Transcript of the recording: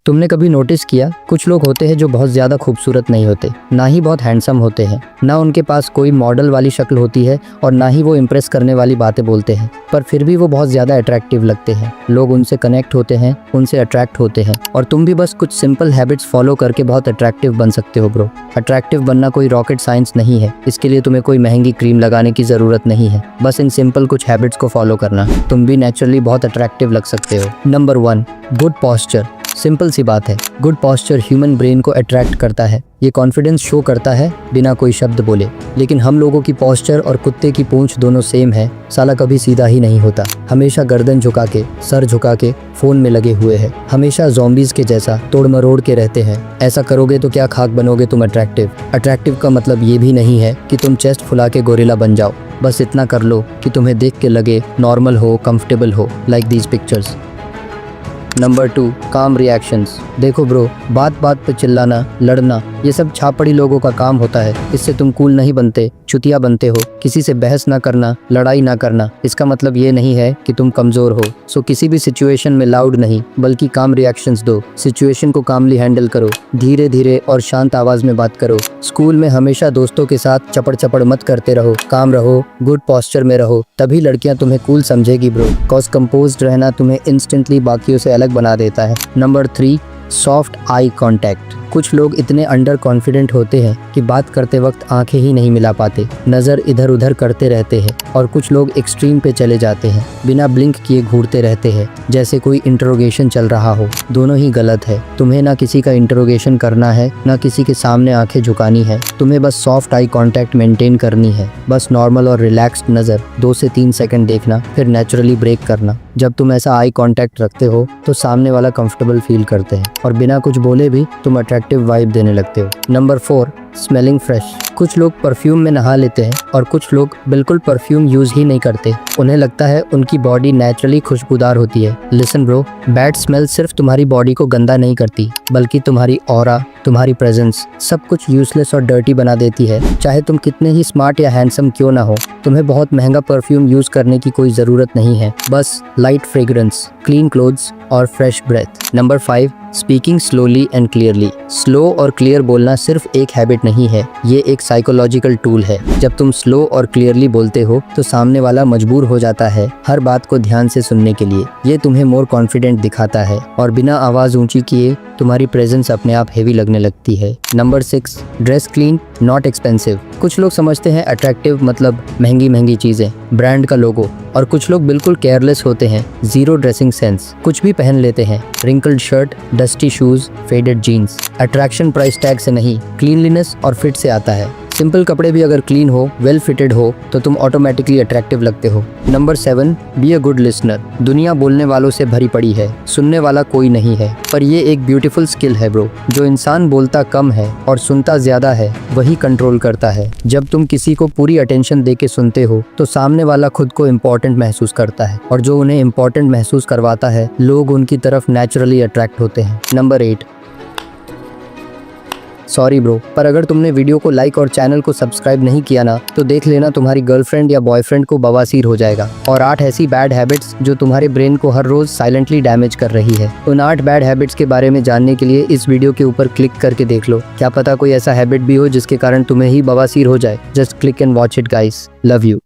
तुमने कभी नोटिस किया कुछ लोग होते हैं जो बहुत ज़्यादा खूबसूरत नहीं होते, ना ही बहुत हैंडसम होते हैं, ना उनके पास कोई मॉडल वाली शक्ल होती है और ना ही वो इम्प्रेस करने वाली बातें बोलते हैं, पर फिर भी वो बहुत ज़्यादा अट्रैक्टिव लगते हैं। लोग उनसे कनेक्ट होते हैं, उनसे अट्रैक्ट होते हैं और तुम भी बस कुछ सिंपल हैबिट्स फॉलो करके बहुत अट्रैक्टिव बन सकते हो ब्रो। अट्रैक्टिव बनना कोई रॉकेट साइंस नहीं है, इसके लिए तुम्हें कोई महंगी क्रीम लगाने की ज़रूरत नहीं है, बस इन सिंपल कुछ हैबिट्स को फॉलो करना, तुम भी नेचुरली बहुत अट्रैक्टिव लग सकते हो। Number 1, good posture. सिंपल सी बात है, गुड पॉस्चर ह्यूमन ब्रेन को अट्रैक्ट करता है, ये कॉन्फिडेंस शो करता है बिना कोई शब्द बोले। लेकिन हम लोगों की पॉस्चर और कुत्ते की पूंछ दोनों सेम है, साला कभी सीधा ही नहीं होता, हमेशा गर्दन झुका के, सर झुका के फोन में लगे हुए हैं, हमेशा ज़ॉम्बीज़ के जैसा तोड़ मरोड़ के रहते हैं। ऐसा करोगे तो क्या खाक बनोगे तुम अट्रैक्टिव। अट्रैक्टिव का मतलब ये भी नहीं है कि तुम चेस्ट फुला के गोरिल्ला बन जाओ, बस इतना कर लो कि तुम्हें देख के लगे नॉर्मल हो, कंफर्टेबल हो, लाइक दीज पिक्चर्स। नंबर 2, काम रिएक्शंस। देखो ब्रो, बात बात पे चिल्लाना, लड़ना, ये सब छापड़ी लोगों का काम होता है। इससे तुम कूल नहीं बनते, चुतिया बनते हो। किसी से बहस ना करना, लड़ाई ना करना, इसका मतलब ये नहीं है कि तुम कमज़ोर हो। सो किसी भी सिचुएशन में लाउड नहीं बल्कि काम रिएक्शंस दो। सिचुएशन को कामली हैंडल करो, धीरे धीरे और शांत आवाज़ में बात करो। स्कूल में हमेशा दोस्तों के साथ चपड़ चपड़ मत करते रहो, काम रहो, गुड पॉस्चर में रहो, तभी लड़कियां तुम्हें कूल समझेगी ब्रो। कॉज कंपोज्ड रहना तुम्हें इंस्टेंटली बाकियों से अलग बना देता है। Number 3, soft eye contact. कुछ लोग इतने अंडर कॉन्फिडेंट होते हैं कि बात करते वक्त आंखें ही नहीं मिला पाते, नज़र इधर उधर करते रहते हैं, और कुछ लोग एक्सट्रीम पे चले जाते हैं, बिना ब्लिंक किए घूरते रहते हैं जैसे कोई इंटरोगेशन चल रहा हो। दोनों ही गलत है। तुम्हें ना किसी का इंटरोगेशन करना है, ना किसी के सामने आंखें झुकानी है। तुम्हें बस सॉफ्ट आई कॉन्टैक्ट मेंटेन करनी है। बस नॉर्मल और रिलैक्स्ड नज़र 2 से 3 सेकंड देखना, फिर नेचुरली ब्रेक करना। जब तुम ऐसा आई कॉन्टैक्ट रखते हो तो सामने वाला कंफर्टेबल फील करते हैं और बिना कुछ बोले भी तुम अट्रैक्टिव वाइब देने लगते हो। Number 4, smelling fresh. कुछ लोग परफ्यूम में नहा लेते हैं और कुछ लोग बिल्कुल परफ्यूम यूज ही नहीं करते। उन्हें लगता है उनकी बॉडी नेचुरली खुशबूदार होती है। लिसन ब्रो, बैड स्मेल सिर्फ तुम्हारी बॉडी को गंदा नहीं करती, बल्कि तुम्हारी ऑरा, तुम्हारी प्रेजेंस, सब कुछ यूजलेस और डर्टी बना देती है। चाहे तुम कितने ही स्मार्ट या हैंडसम क्यों ना हो, तुम्हें बहुत महंगा परफ्यूम यूज करने की कोई जरूरत नहीं है। बस लाइट फ्रेग्रेंस, क्लीन क्लोथ्स और fresh breath. Number 5, speaking slowly and clearly. Slow और क्लियर बोलना सिर्फ एक हैबिट नहीं है, ये एक साइकोलॉजिकल टूल है। जब तुम स्लो और क्लियरली बोलते हो तो सामने वाला मजबूर हो जाता है हर बात को ध्यान से सुनने के लिए। ये तुम्हें मोर कॉन्फिडेंट दिखाता है और बिना आवाज ऊंची किए तुम्हारी प्रेजेंस अपने आप हेवी लगने लगती है। Number 6, dress clean not expensive. कुछ लोग समझते हैं अट्रैक्टिव मतलब महंगी महंगी चीजें, ब्रांड का लोगो, और कुछ लोग बिल्कुल केयरलेस होते हैं, जीरो ड्रेसिंग सेंस, कुछ भी पहन लेते हैं, wrinkled shirt, dusty shoes, faded jeans. Attraction price tag से नहीं, क्लीनलीनेस और फिट से आता है। सिंपल कपड़े भी अगर क्लीन हो, वेल फिटेड हो, तो तुम ऑटोमेटिकली अट्रैक्टिव लगते हो। Number 7, be a good listener. दुनिया बोलने वालों से भरी पड़ी है, सुनने वाला कोई नहीं है, पर ये एक ब्यूटीफुल स्किल है ब्रो। जो इंसान बोलता कम है और सुनता ज्यादा है, वही कंट्रोल करता है। जब तुम किसी को पूरी अटेंशन दे के सुनते हो तो सामने वाला खुद को इम्पोर्टेंट महसूस करता है, और जो उन्हें इम्पोर्टेंट महसूस करवाता है, लोग उनकी तरफ नेचुरली अट्रैक्ट होते हैं। नंबर 8, सॉरी ब्रो, पर अगर तुमने वीडियो को लाइक और चैनल को सब्सक्राइब नहीं किया ना, तो देख लेना तुम्हारी गर्लफ्रेंड या बॉयफ्रेंड को बवासीर हो जाएगा। और 8 ऐसी बैड हैबिट्स जो तुम्हारे ब्रेन को हर रोज साइलेंटली डैमेज कर रही है। उन 8 बैड हैबिट्स के बारे में जानने के लिए इस वीडियो के ऊपर क्लिक करके देख लो, क्या पता कोई ऐसा हैबिट भी हो जिसके कारण तुम्हें ही बवासीर हो जाए। Just click and watch it guys. Love you.